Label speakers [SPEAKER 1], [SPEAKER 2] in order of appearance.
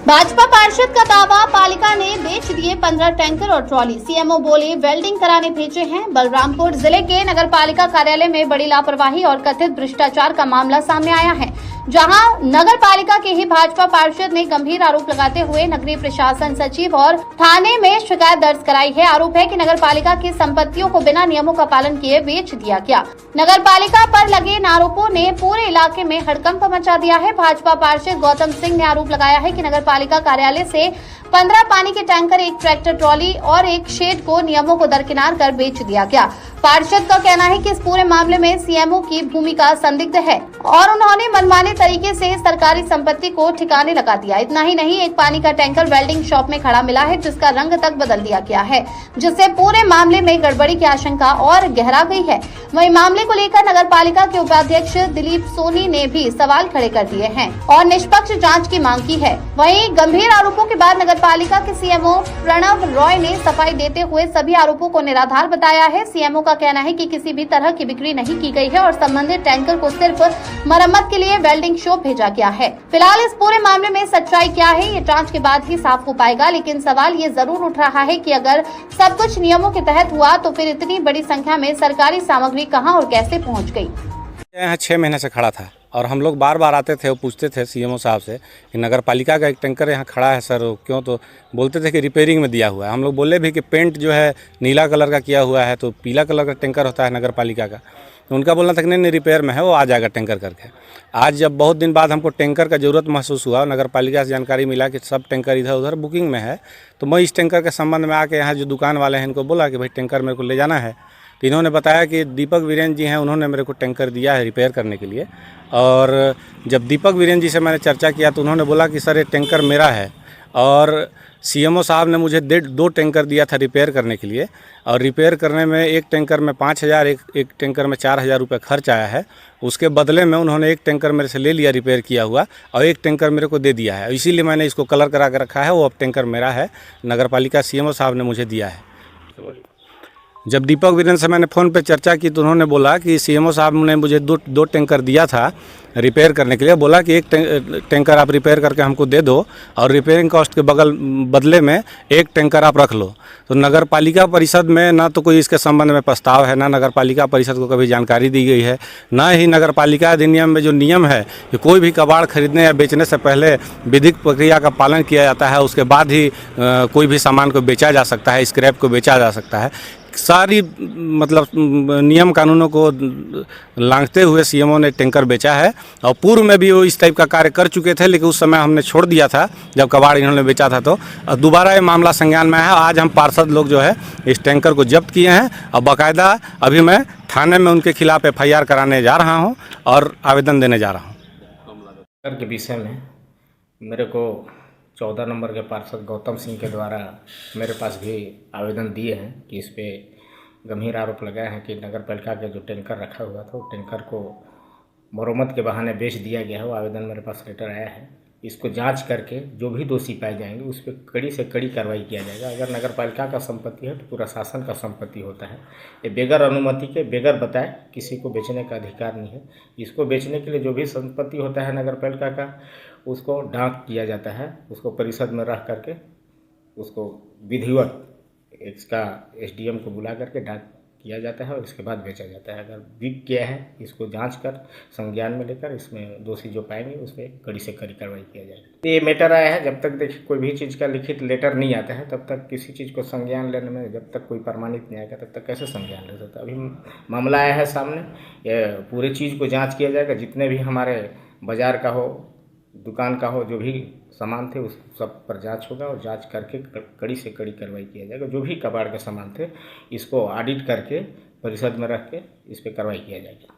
[SPEAKER 1] भाजपा पार्षद का दावा, पालिका ने बेच दिए 15 टैंकर और ट्रॉली। सीएमओ बोले वेल्डिंग कराने भेजे हैं। बलरामपुर जिले के नगर पालिका कार्यालय में बड़ी लापरवाही और कथित भ्रष्टाचार का मामला सामने आया है, जहां नगर पालिका के ही भाजपा पार्षद ने गंभीर आरोप लगाते हुए नगरीय प्रशासन सचिव और थाने में शिकायत दर्ज कराई है। आरोप है कि नगर पालिका की संपत्तियों को बिना नियमों का पालन किए बेच दिया गया। नगर पालिका पर लगे इन आरोपों ने पूरे इलाके में हड़कंप मचा दिया है। भाजपा पार्षद गौतम सिंह ने आरोप लगाया है कि नगर पालिका कार्यालय से 15 पानी के टैंकर, एक ट्रैक्टर ट्रॉली और एक शेड को नियमों को दरकिनार कर बेच दिया गया। पार्षद का कहना है कि इस पूरे मामले में सीएमओ की भूमिका संदिग्ध है और उन्होंने मनमाने तरीके से सरकारी संपत्ति को ठिकाने लगा दिया। इतना ही नहीं, एक पानी का टैंकर वेल्डिंग शॉप में खड़ा मिला है, जिसका रंग तक बदल दिया गया है, जिससे पूरे मामले में गड़बड़ी की आशंका और गहरा गई है। वहीं मामले को लेकर नगर पालिका के उपाध्यक्ष दिलीप सोनी ने भी सवाल खड़े कर दिए हैं और निष्पक्ष जाँच की मांग की है। वहीं गंभीर आरोपों के बाद नगर पालिका के सीएमओ प्रणव रॉय ने सफाई देते हुए सभी आरोपों को निराधार बताया है। सीएमओ का कहना है कि किसी भी तरह की बिक्री नहीं की गई है और संबंधित टैंकर को सिर्फ मरम्मत के लिए वेल्डिंग शॉप भेजा गया है। फिलहाल इस पूरे मामले में सच्चाई क्या है, ये जांच के बाद ही साफ हो पाएगा। लेकिन सवाल ये जरूर उठ रहा है कि अगर सब कुछ नियमों के तहत हुआ तो फिर इतनी बड़ी संख्या में सरकारी सामग्री कहां और कैसे पहुंच गई।
[SPEAKER 2] यहाँ 6 महीने से खड़ा था और हम लोग बार बार आते थे और पूछते थे सीएमओ साहब से कि नगर पालिका का एक टैंकर यहाँ खड़ा है सर, क्यों? तो बोलते थे कि रिपेयरिंग में दिया हुआ है। हम लोग बोले भी कि पेंट जो है नीला कलर का किया हुआ है, तो पीला कलर का टैंकर होता है नगर पालिका का। तो उनका बोलना था कि नहीं रिपेयर में है, वो आ जाएगा टैंकर करके। आज जब बहुत दिन बाद हमको टैंकर का ज़रूरत महसूस हुआ, नगर पालिका से जानकारी मिला कि सब टैंकर इधर उधर बुकिंग में है, तो मैं इस टैंकर के संबंध में आके यहाँ जो दुकान वाले हैं इनको बोला कि भाई टैंकर मेरे को ले जाना है। तो इन्होंने बताया कि दीपक वीरेन जी हैं, उन्होंने मेरे को टैंकर दिया है रिपेयर करने के लिए। और जब दीपक वीरेन जी से मैंने चर्चा किया तो उन्होंने बोला कि सर ये टैंकर मेरा है, और सीएमओ साहब ने मुझे 2 टैंकर दिया था रिपेयर करने के लिए, और रिपेयर करने में एक टैंकर में 5,000, एक टैंकर में 4,000 रुपये खर्च आया है। उसके बदले में उन्होंने एक टैंकर मेरे से ले लिया रिपेयर किया हुआ और एक टैंकर मेरे को दे दिया है। इसीलिए मैंने इसको कलर करा कर रखा है, वो अब टैंकर मेरा है, नगर पालिका सीएमओ साहब ने मुझे दिया है। जब दीपक वीरेन से मैंने फ़ोन पे चर्चा की तो उन्होंने बोला कि सीएमओ साहब ने मुझे दो टैंकर दिया था रिपेयर करने के लिए। बोला कि एक टैंकर आप रिपेयर करके हमको दे दो और रिपेयरिंग कॉस्ट के बदले में एक टैंकर आप रख लो। तो नगर पालिका परिषद में ना तो कोई इसके संबंध में प्रस्ताव है, ना नगर पालिका परिषद को कभी जानकारी दी गई है, ना ही नगर पालिका अधिनियम में जो नियम है कि कोई भी कबाड़ खरीदने या बेचने से पहले विधिक प्रक्रिया का पालन किया जाता है, उसके बाद ही कोई भी सामान को बेचा जा सकता है, स्क्रैप को बेचा जा सकता है। सारी मतलब नियम कानूनों को लांघते हुए सीएमओ ने टैंकर बेचा है। और पूर्व में भी वो इस टाइप का कार्य कर चुके थे, लेकिन उस समय हमने छोड़ दिया था जब कबाड़ इन्होंने बेचा था। तो दोबारा ये मामला संज्ञान में है। आज हम पार्षद लोग जो है इस टैंकर को जब्त किए हैं और बाकायदा अभी मैं थाने में उनके खिलाफ FIR कराने जा रहा हूँ और आवेदन देने जा रहा हूँ।
[SPEAKER 3] के विषय में मेरे को 14 नंबर के पार्षद गौतम सिंह के द्वारा मेरे पास भी आवेदन दिए हैं कि इस पे गंभीर आरोप लगाए हैं कि नगर पालिका के जो टैंकर रखा हुआ था वो टैंकर को मरम्मत के बहाने बेच दिया गया है। वो आवेदन मेरे पास लेटर आया है। इसको जांच करके जो भी दोषी पाए जाएंगे उस पर कड़ी से कड़ी कार्रवाई किया जाएगा। अगर नगर पालिका का संपत्ति है तो पूरा शासन का संपत्ति होता है। ये बेगर अनुमति के, बेगर बताए किसी को बेचने का अधिकार नहीं है। इसको बेचने के लिए जो भी संपत्ति होता है नगर पालिका का, उसको डाक किया जाता है, उसको परिषद में रख करके उसको विधिवत इसका SDM को बुला करके डाक किया जाता है और इसके बाद बेचा जाता है। अगर बिक गया है इसको जांच कर संज्ञान में लेकर इसमें दोषी जो पाएंगे उस पर कड़ी से कड़ी कार्रवाई किया जाएगा। ये मैटर आया है, जब तक देखिए कोई भी चीज़ का लिखित लेटर नहीं आता है तब तक किसी चीज़ को संज्ञान लेने में, जब तक कोई प्रमाणित नहीं आएगा तब तक कैसे संज्ञान ले सकता। अभी मामला आया है सामने, ये पूरे चीज़ को जाँच किया जाएगा। जितने भी हमारे बाज़ार का हो, दुकान का हो, जो भी सामान थे उस सब पर जांच होगा और जांच करके कड़ी से कड़ी कार्रवाई किया जाएगा। जो भी कबाड़ के सामान थे इसको ऑडिट करके परिषद में रख के इस पर कार्रवाई किया जाएगा।